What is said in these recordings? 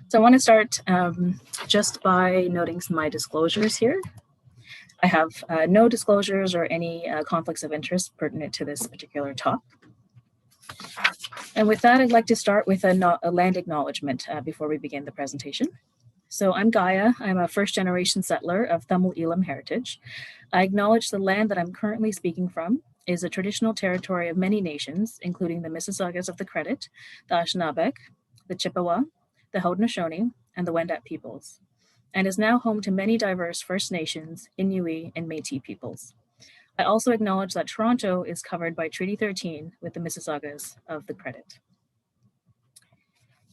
So I want to start just by noting my disclosures here. I have no disclosures or any conflicts of interest pertinent to this particular talk. And with that, I'd like to start with a land acknowledgement before we begin the presentation. So I'm Gaia. I'm a first-generation settler of Tamil Elam heritage. I acknowledge the land that I'm currently speaking from is a traditional territory of many nations, including the Mississaugas of the Credit, the Anishinaabe, the Chippewa, the Haudenosaunee, and the Wendat peoples, and is now home to many diverse First Nations, Inuit, and Métis peoples. I also acknowledge that Toronto is covered by Treaty 13 with the Mississaugas of the Credit.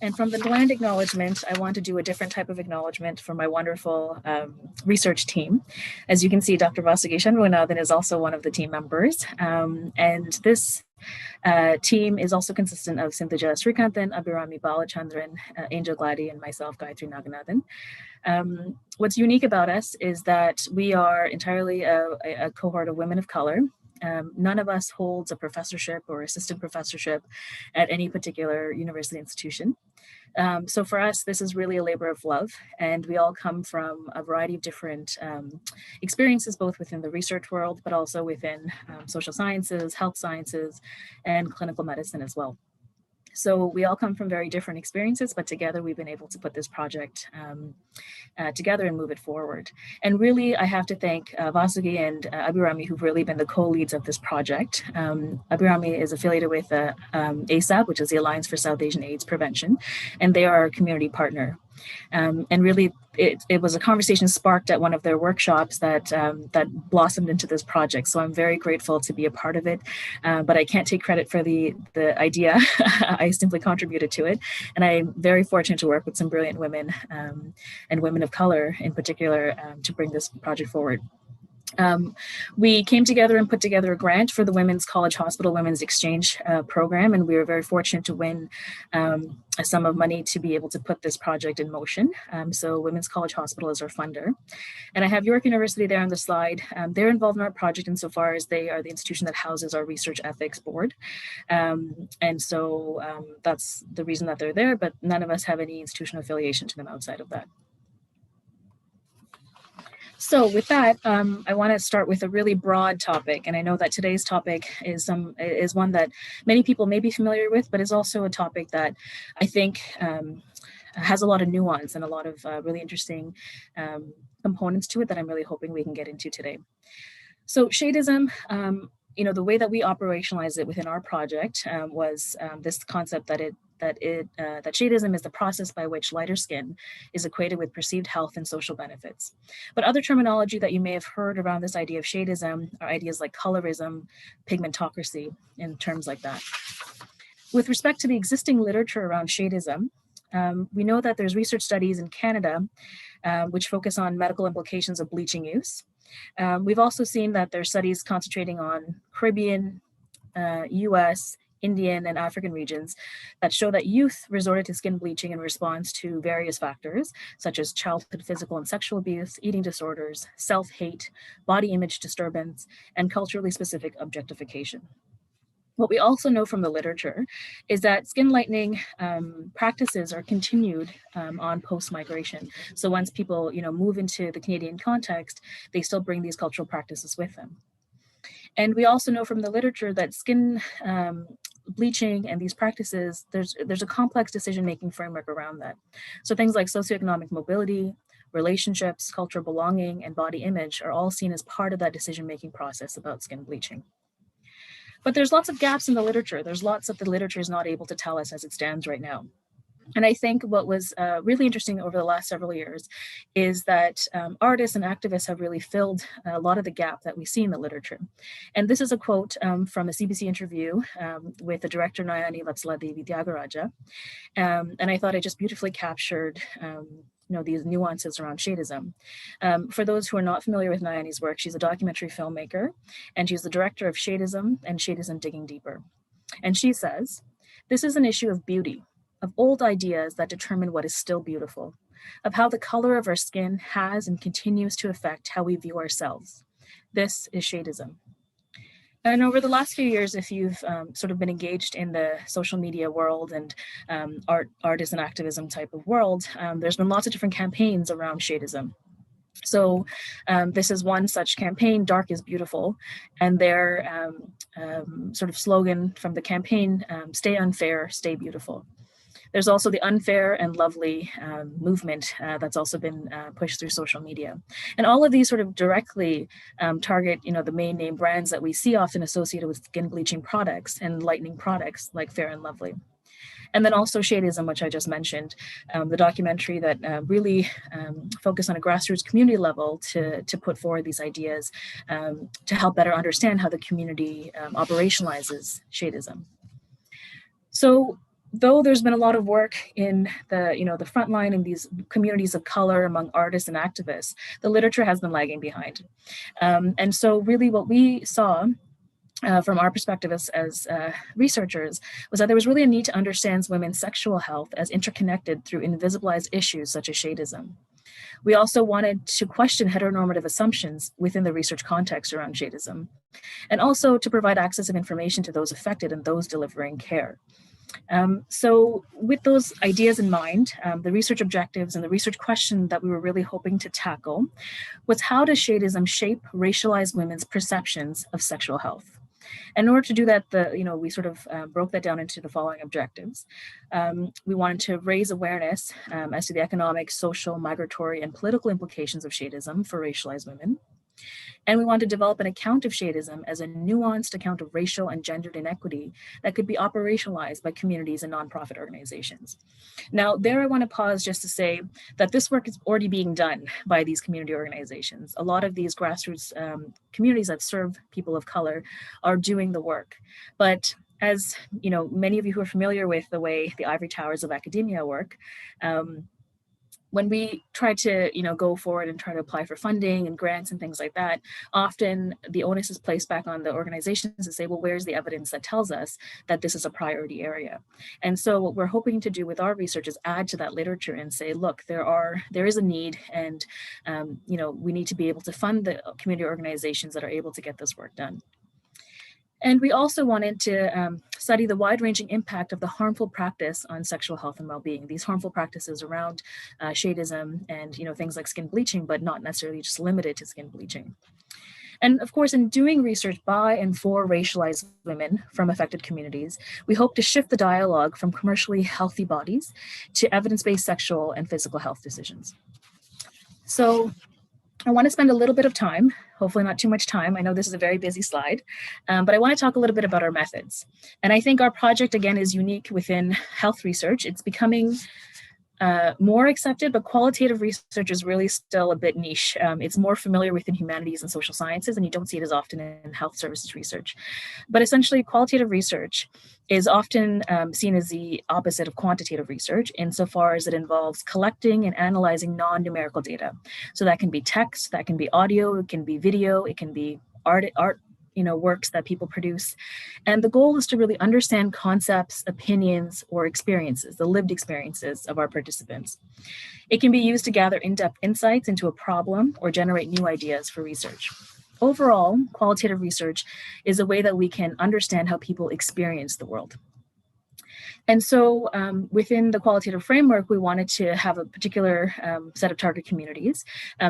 And from the land acknowledgement, I want to do a different type of acknowledgement for my wonderful research team. As you can see, Dr. Vasagi Shanmunathan is also one of the team members. And this team is also consistent of Sinthaja Srikanthan, Abhirami Balachandran, Angel Glady, and myself, Gayathri Naganathan. What's unique about us is that we are entirely a cohort of women of color. None of us holds a professorship or assistant professorship at any particular university institution. So for us, this is really a labor of love, and we all come from a variety of different experiences, both within the research world, but also within social sciences, health sciences, and clinical medicine as well. So we all come from very different experiences, but together we've been able to put this project together and move it forward. And really, I have to thank Vasagi and Abhirami, who've really been the co-leads of this project. Abhirami is affiliated with ASAAP, which is the Alliance for South Asian AIDS Prevention, and they are our community partner. And really, it was a conversation sparked at one of their workshops that blossomed into this project. So I'm very grateful to be a part of it, but I can't take credit for the idea. I simply contributed to it, and I'm very fortunate to work with some brilliant women and women of color in particular to bring this project forward. We came together and put together a grant for the Women's College Hospital Women's Exchange program, and we were very fortunate to win a sum of money to be able to put this project in motion. So Women's College Hospital is our funder. And I have York University there on the slide. They're involved in our project insofar as they are the institution that houses our research ethics board. And so that's the reason that they're there, but none of us have any institutional affiliation to them outside of that. So with that, I want to start with a really broad topic, and I know that today's topic is one that many people may be familiar with, but is also a topic that I think has a lot of nuance and a lot of really interesting components to it that I'm really hoping we can get into today. So Shadeism, the way that we operationalize it within our project was this concept that Shadeism is the process by which lighter skin is equated with perceived health and social benefits. But other terminology that you may have heard around this idea of Shadeism are ideas like colorism, pigmentocracy, and terms like that. With respect to the existing literature around Shadeism, we know that there's research studies in Canada which focus on medical implications of bleaching use. We've also seen that there's studies concentrating on Caribbean, US, Indian, and African regions that show that youth resorted to skin bleaching in response to various factors, such as childhood physical and sexual abuse, eating disorders, self-hate, body image disturbance, and culturally specific objectification. What we also know from the literature is that skin lightening practices are continued on post-migration. So once people move into the Canadian context, they still bring these cultural practices with them. And we also know from the literature that skin bleaching and these practices, there's a complex decision-making framework around that. So things like socioeconomic mobility, relationships, cultural belonging, and body image are all seen as part of that decision-making process about skin bleaching. But there's lots of gaps in the literature. There's lots that the literature is not able to tell us as it stands right now. And I think what was really interesting over the last several years is that artists and activists have really filled a lot of the gap that we see in the literature. And this is a quote from a CBC interview with the director Nayani Vatsaladi Vidyagaraja. And I thought it just beautifully captured these nuances around Shadeism. For those who are not familiar with Nayani's work, she's a documentary filmmaker, and she's the director of Shadeism and Shadeism Digging Deeper. And she says, "This is an issue of beauty, of old ideas that determine what is still beautiful, of how the color of our skin has and continues to affect how we view ourselves. This is Shadeism." And over the last few years, if you've sort of been engaged in the social media world and artist and activism type of world, there's been lots of different campaigns around Shadeism. So this is one such campaign, Dark is Beautiful, and their sort of slogan from the campaign, stay unfair, stay beautiful. There's also the Unfair and Lovely movement that's also been pushed through social media. And all of these sort of directly target, the main name brands that we see often associated with skin bleaching products and lightening products like Fair and Lovely. And then also Shadeism, which I just mentioned, the documentary that really focused on a grassroots community level to put forward these ideas to help better understand how the community operationalizes Shadeism. So though there's been a lot of work in the front line in these communities of color among artists and activists, the literature has been lagging behind. And so really what we saw from our perspective as researchers was that there was really a need to understand women's sexual health as interconnected through invisibilized issues such as Shadeism. We also wanted to question heteronormative assumptions within the research context around Shadeism, and also to provide access of information to those affected and those delivering care. So with those ideas in mind, the research objectives and the research question that we were really hoping to tackle was, how does Shadeism shape racialized women's perceptions of sexual health? And in order to do that, we sort of broke that down into the following objectives. We wanted to raise awareness as to the economic, social, migratory, and political implications of Shadeism for racialized women. And we want to develop an account of Shadeism as a nuanced account of racial and gendered inequity that could be operationalized by communities and nonprofit organizations. Now, there I want to pause just to say that this work is already being done by these community organizations. A lot of these grassroots communities that serve people of color are doing the work. But as many of you who are familiar with the way the ivory towers of academia work, when we try to go forward and try to apply for funding and grants and things like that, often the onus is placed back on the organizations to say, well, where's the evidence that tells us that this is a priority area? And so what we're hoping to do with our research is add to that literature and say, look, there is a need, and we need to be able to fund the community organizations that are able to get this work done. And we also wanted to study the wide-ranging impact of the harmful practice on sexual health and well-being, these harmful practices around Shadeism and things like skin bleaching, but not necessarily just limited to skin bleaching. And of course, in doing research by and for racialized women from affected communities, we hope to shift the dialogue from commercially healthy bodies to evidence-based sexual and physical health decisions. So I want to spend a little bit of time, hopefully not too much time. I know this is a very busy slide, but I want to talk a little bit about our methods. And I think our project, again, is unique within health research. It's becoming more accepted, but qualitative research is really still a bit niche. It's more familiar within humanities and social sciences, and you don't see it as often in health services research. But essentially, qualitative research is often seen as the opposite of quantitative research insofar as it involves collecting and analyzing non-numerical data. So that can be text, that can be audio, it can be video, it can be art, works that people produce. And the goal is to really understand concepts, opinions, or experiences, the lived experiences of our participants. It can be used to gather in-depth insights into a problem or generate new ideas for research. Overall, qualitative research is a way that we can understand how people experience the world. And so within the qualitative framework, we wanted to have a particular set of target communities.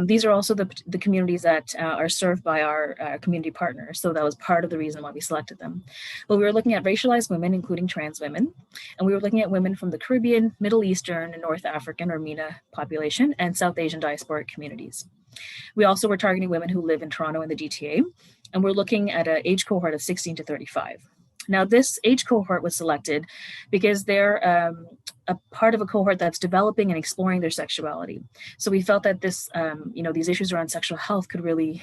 These are also the communities that are served by our community partners. So that was part of the reason why we selected them. But we were looking at racialized women, including trans women. And we were looking at women from the Caribbean, Middle Eastern, and North African or MENA population, and South Asian diasporic communities. We also were targeting women who live in Toronto and the GTA. And we're looking at an age cohort of 16 to 35. Now, this age cohort was selected because they're a part of a cohort that's developing and exploring their sexuality. So we felt that this, these issues around sexual health could really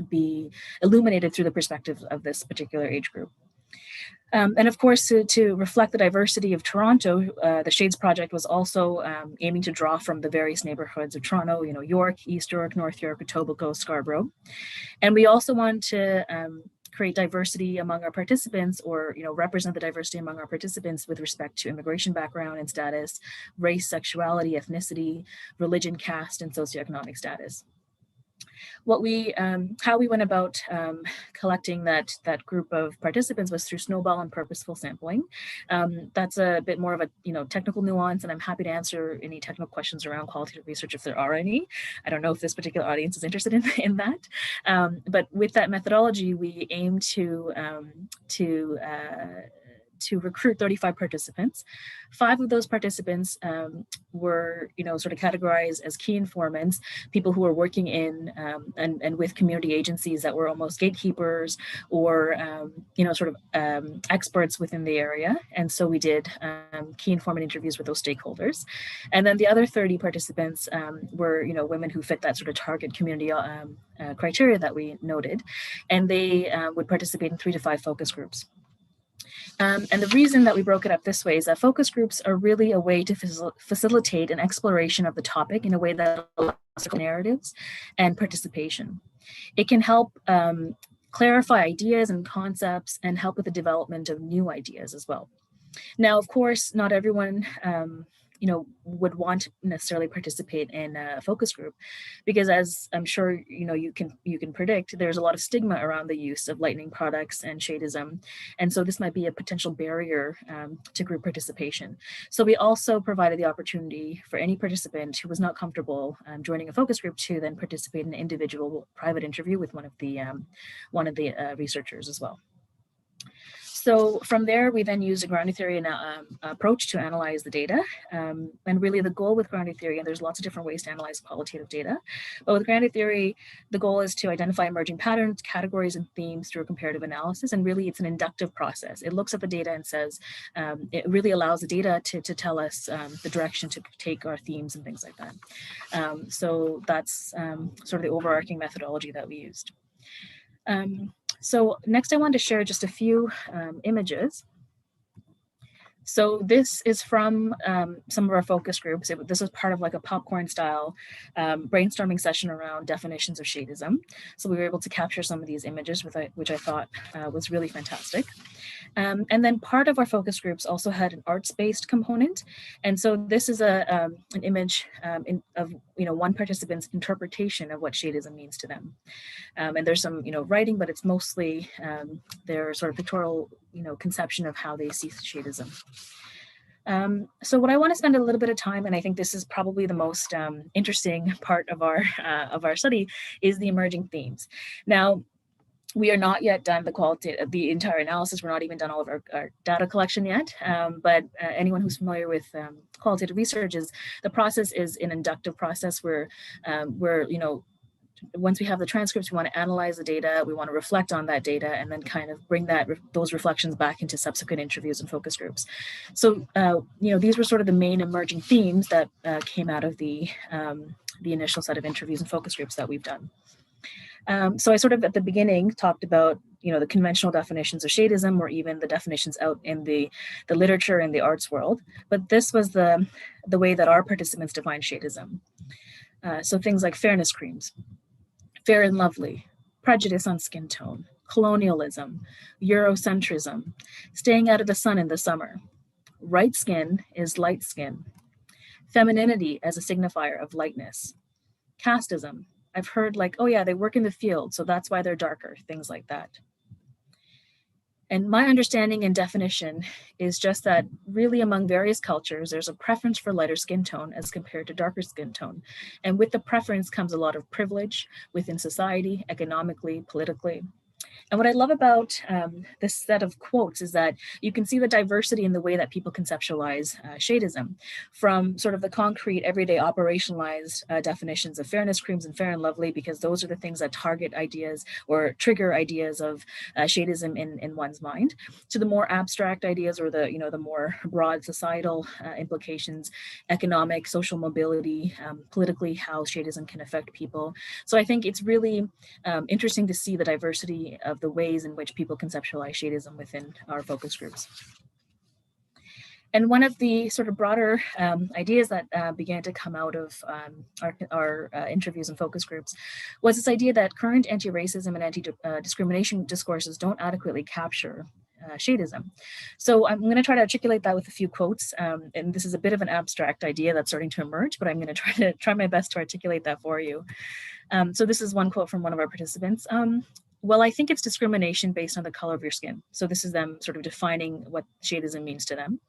be illuminated through the perspective of this particular age group. And of course, to reflect the diversity of Toronto, the Shades Project was also aiming to draw from the various neighborhoods of Toronto, York, East York, North York, Etobicoke, Scarborough. And we also wanted to create diversity among our participants, or represent the diversity among our participants with respect to immigration background and status, race, sexuality, ethnicity, religion, caste, and socioeconomic status. How we went about collecting that group of participants was through snowball and purposeful sampling. That's a bit more of a technical nuance, and I'm happy to answer any technical questions around qualitative research if there are any. I don't know if this particular audience is interested in that, but with that methodology, we aim to recruit 35 participants. 5 of those participants were, sort of categorized as key informants, people who were working in and with community agencies that were almost gatekeepers or, experts within the area. And so we did key informant interviews with those stakeholders. And then the other 30 participants were, women who fit that sort of target community criteria that we noted. And they would participate in 3 to 5 focus groups. And the reason that we broke it up this way is that focus groups are really a way to facilitate an exploration of the topic in a way that allows narratives and participation. It can help clarify ideas and concepts and help with the development of new ideas as well. Now, of course, not everyone would want to necessarily participate in a focus group, because as I'm sure you can predict, there's a lot of stigma around the use of lightening products and Shadeism, and so this might be a potential barrier to group participation. So we also provided the opportunity for any participant who was not comfortable joining a focus group to then participate in an individual private interview with one of the researchers as well. So from there, we then used a grounding theory approach to analyze the data. And really the goal with grounding theory, and there's lots of different ways to analyze qualitative data, but with grounding theory, the goal is to identify emerging patterns, categories, and themes through a comparative analysis. And really it's an inductive process. It looks at the data and says, it really allows the data to tell us the direction to take our themes and things like that. So that's sort of the overarching methodology that we used. So next I wanted to share just a few images. So this is from some of our focus groups. This is part of like a popcorn style brainstorming session around definitions of Shadeism. So we were able to capture some of these images, which I thought was really fantastic. And then part of our focus groups also had an arts-based component. And so this is an image of one participant's interpretation of what Shadeism means to them. And there's some writing, but it's mostly their sort of pictorial conception of how they see Shadeism. So what I want to spend a little bit of time, and I think this is probably the most interesting part of our study, is the emerging themes. Now, we are not yet done the entire analysis. We're not even done all of our data collection yet. But anyone who's familiar with qualitative research, the process is an inductive process where once we have the transcripts, we want to analyze the data, we want to reflect on that data, and then kind of bring those reflections back into subsequent interviews and focus groups. So, these were sort of the main emerging themes that came out of the initial set of interviews and focus groups that we've done. So I sort of at the beginning talked about the conventional definitions of Shadeism, or even the definitions out in the literature and the arts world. But this was the way that our participants defined Shadeism. So things like fairness creams, fair and lovely, prejudice on skin tone, colonialism, Eurocentrism, staying out of the sun in the summer, right skin is light skin, femininity as a signifier of lightness, casteism. I've heard like, oh yeah, they work in the field, so that's why they're darker, things like that. And my understanding and definition is just that really among various cultures, there's a preference for lighter skin tone as compared to darker skin tone. And with the preference comes a lot of privilege within society, economically, politically. And what I love about this set of quotes is that you can see the diversity in the way that people conceptualize Shadeism, from sort of the concrete, everyday operationalized definitions of fairness creams and fair and lovely, because those are the things that target ideas or trigger ideas of Shadeism in one's mind, to the more abstract ideas, or the more broad societal implications, economic, social mobility, politically, how Shadeism can affect people. So I think it's really interesting to see the diversity of the ways in which people conceptualize Shadeism within our focus groups. And one of the sort of broader ideas that began to come out of our interviews and focus groups was this idea that current anti-racism and anti-discrimination discourses don't adequately capture Shadeism. So I'm going to try to articulate that with a few quotes, and this is a bit of an abstract idea that's starting to emerge, but I'm going to try my best to articulate that for you. So this is one quote from one of our participants. Well, I think it's discrimination based on the color of your skin. So this is them sort of defining what Shadeism means to them.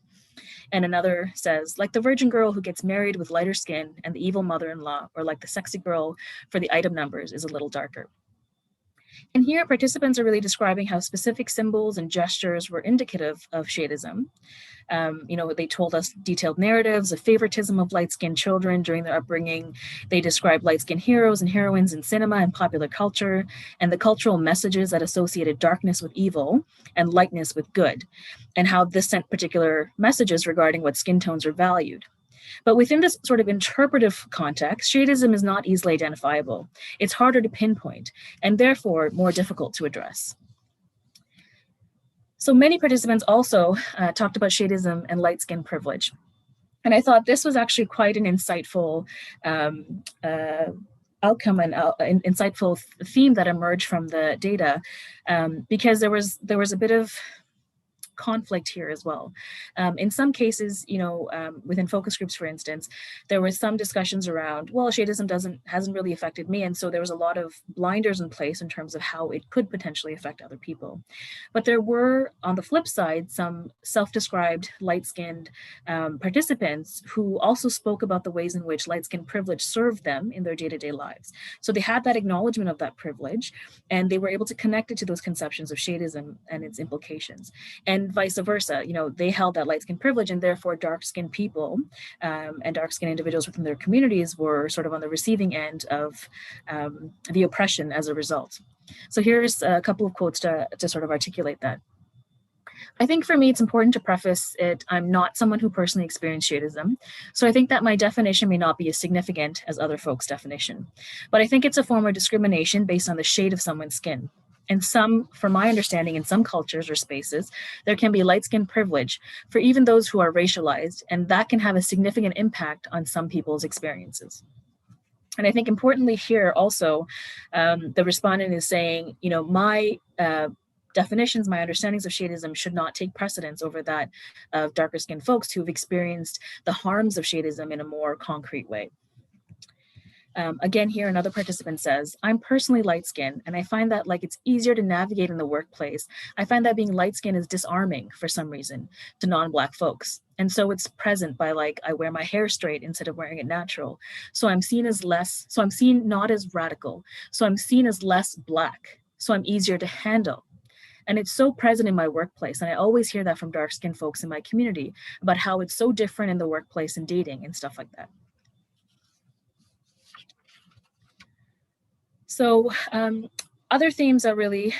And another says, like the virgin girl who gets married with lighter skin and the evil mother-in-law, or like the sexy girl for the item numbers is a little darker. And here participants are really describing how specific symbols and gestures were indicative of Shadeism. They told us detailed narratives of favoritism of light-skinned children during their upbringing. They described light-skinned heroes and heroines in cinema and popular culture, and the cultural messages that associated darkness with evil and lightness with good, and how this sent particular messages regarding what skin tones are valued. But within this sort of interpretive context, Shadeism is not easily identifiable. It's harder to pinpoint, and therefore more difficult to address. So many participants also talked about Shadeism and light skin privilege. And I thought this was actually quite an insightful outcome and insightful theme that emerged from the data, because there was a bit of conflict here as well. In some cases, within focus groups, for instance, there were some discussions around, well, Shadeism hasn't really affected me. And so there was a lot of blinders in place in terms of how it could potentially affect other people. But there were, on the flip side, some self-described light-skinned participants who also spoke about the ways in which light-skinned privilege served them in their day-to-day lives. So they had that acknowledgement of that privilege, and they were able to connect it to those conceptions of Shadeism and its implications. And vice versa, they held that light-skinned privilege, and therefore dark-skinned people and dark-skinned individuals within their communities were sort of on the receiving end of the oppression as a result. So here's a couple of quotes to sort of articulate that. I think for me, it's important to preface it, I'm not someone who personally experienced Shadeism, so I think that my definition may not be as significant as other folks' definition. But I think it's a form of discrimination based on the shade of someone's skin. And from my understanding, in some cultures or spaces, there can be light-skinned privilege for even those who are racialized, and that can have a significant impact on some people's experiences. And I think importantly here also, the respondent is saying, my definitions, my understandings of Shadeism should not take precedence over that of darker skinned folks who've experienced the harms of Shadeism in a more concrete way. Again, here another participant says, I'm personally light-skinned, and I find that it's easier to navigate in the workplace. I find that being light-skinned is disarming for some reason to non-Black folks. And so it's present by I wear my hair straight instead of wearing it natural. So I'm seen not as radical. So I'm seen as less Black. So I'm easier to handle. And it's so present in my workplace. And I always hear that from dark-skinned folks in my community about how it's so different in the workplace and dating and stuff like that. So other themes that really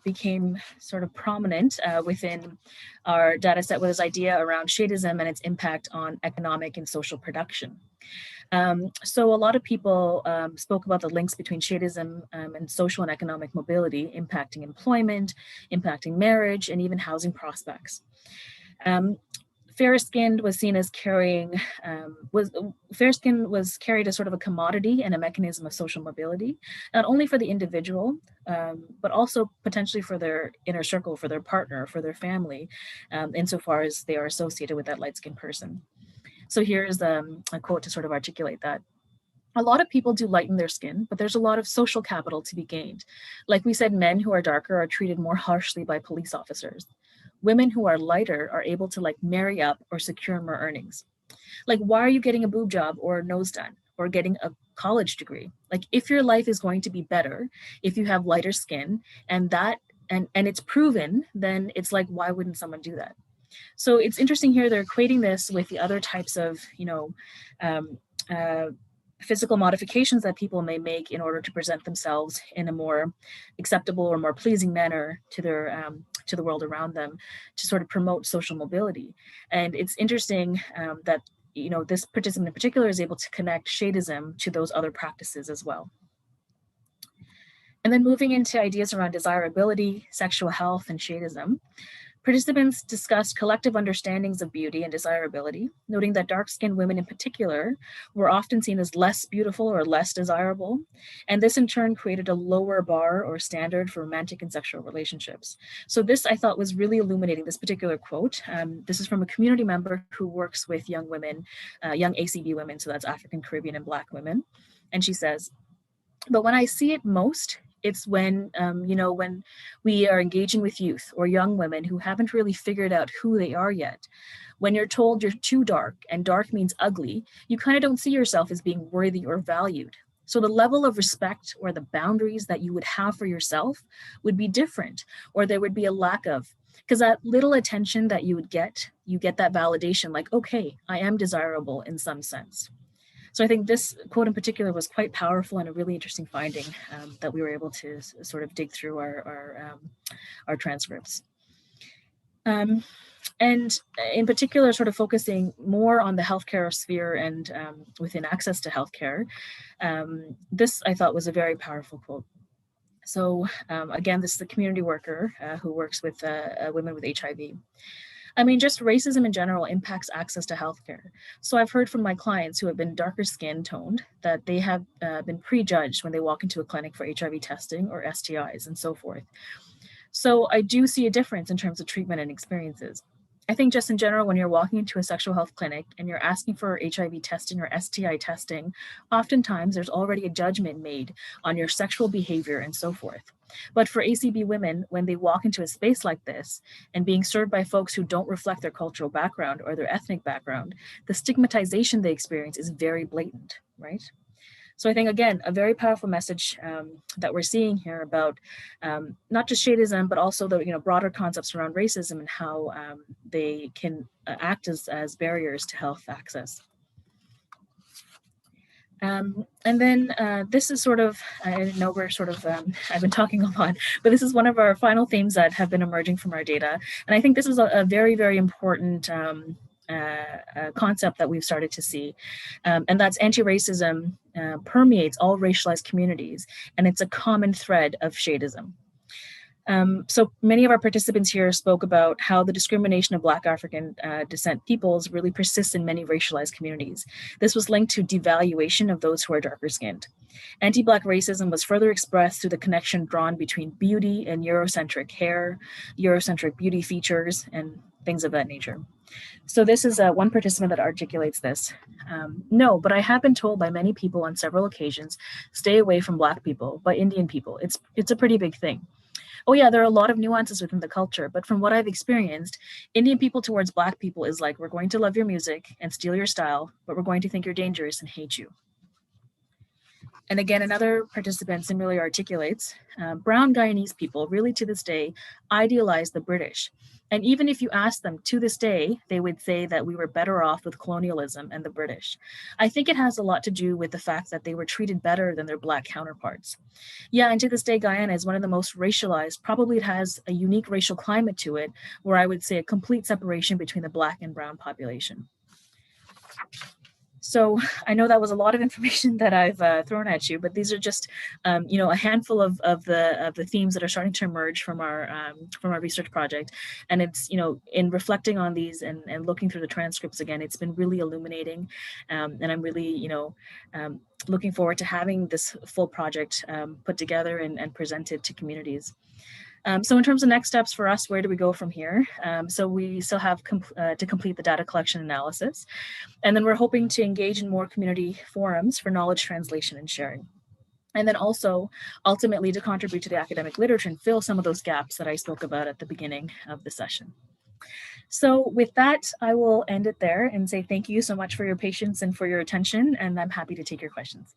became sort of prominent within our data set was this idea around Shadeism and its impact on economic and social production. So a lot of people spoke about the links between Shadeism and social and economic mobility impacting employment, impacting marriage, and even housing prospects. Fair-skinned was seen as carrying, fair-skinned was carried as sort of a commodity and a mechanism of social mobility, not only for the individual, but also potentially for their inner circle, for their partner, for their family, insofar as they are associated with that light-skinned person. So here's a quote to sort of articulate that. A lot of people do lighten their skin, but there's a lot of social capital to be gained. Like we said, men who are darker are treated more harshly by police officers. Women who are lighter are able to marry up or secure more earnings. Why are you getting a boob job or a nose done or getting a college degree? If your life is going to be better, if you have lighter skin and it's proven, then it's why wouldn't someone do that? So it's interesting here, they're equating this with the other types of, physical modifications that people may make in order to present themselves in a more acceptable or more pleasing manner to their to the world around them, to sort of promote social mobility. And it's interesting that this participant in particular is able to connect Shadeism to those other practices as well. And then moving into ideas around desirability, sexual health, and Shadeism. Participants discussed collective understandings of beauty and desirability, noting that dark-skinned women in particular were often seen as less beautiful or less desirable, and this in turn created a lower bar or standard for romantic and sexual relationships. So this I thought was really illuminating, this particular quote. This is from a community member who works with young women, young ACB women, so that's African, Caribbean, and Black women. And she says, "But when I see it most, it's when, when we are engaging with youth or young women who haven't really figured out who they are yet. When you're told you're too dark and dark means ugly, you kind of don't see yourself as being worthy or valued. So the level of respect or the boundaries that you would have for yourself would be different, or there would be a lack of, because that little attention that you get that validation like, okay, I am desirable in some sense." So I think this quote in particular was quite powerful and a really interesting finding that we were able to sort of dig through our transcripts. And in particular, sort of focusing more on the healthcare sphere and within access to healthcare, this I thought was a very powerful quote. So again, this is a community worker who works with women with HIV. I mean, just racism in general impacts access to healthcare. So I've heard from my clients who have been darker skin toned that they have been prejudged when they walk into a clinic for HIV testing or STIs and so forth. So I do see a difference in terms of treatment and experiences. I think just in general, when you're walking into a sexual health clinic and you're asking for HIV testing or STI testing, oftentimes there's already a judgment made on your sexual behavior and so forth. But for ACB women, when they walk into a space like this and being served by folks who don't reflect their cultural background or their ethnic background, the stigmatization they experience is very blatant, right? So I think, again, a very powerful message that we're seeing here about not just Shadeism, but also the broader concepts around racism and how they can act as barriers to health access. And then this is sort of, I know we're sort of, I've been talking a lot, but this is one of our final themes that have been emerging from our data. And I think this is a very, very important concept that we've started to see. And that's anti-racism permeates all racialized communities. And it's a common thread of Shadeism. So many of our participants here spoke about how the discrimination of Black African descent peoples really persists in many racialized communities. This was linked to devaluation of those who are darker skinned. Anti-Black racism was further expressed through the connection drawn between beauty and Eurocentric hair, Eurocentric beauty features, and things of that nature. So this is one participant that articulates this. "No, but I have been told by many people on several occasions, stay away from Black people, by Indian people. It's a pretty big thing. Oh yeah, there are a lot of nuances within the culture, but from what I've experienced, Indian people towards Black people is like, we're going to love your music and steal your style, but we're going to think you're dangerous and hate you." And again, another participant similarly articulates, brown Guyanese people really to this day idealize the British. And even if you ask them to this day, they would say that we were better off with colonialism and the British. I think it has a lot to do with the fact that they were treated better than their Black counterparts. Yeah, and to this day, Guyana is one of the most racialized. Probably it has a unique racial climate to it, where I would say a complete separation between the Black and brown population. So I know that was a lot of information that I've thrown at you, but these are just, a handful of the themes that are starting to emerge from our research project. And it's, in reflecting on these and looking through the transcripts again, it's been really illuminating. And I'm really, looking forward to having this full project put together and presented to communities. So in terms of next steps for us, where do we go from here? So we still have to complete the data collection analysis. And then we're hoping to engage in more community forums for knowledge translation and sharing. And then also ultimately to contribute to the academic literature and fill some of those gaps that I spoke about at the beginning of the session. So with that, I will end it there and say thank you so much for your patience and for your attention, and I'm happy to take your questions.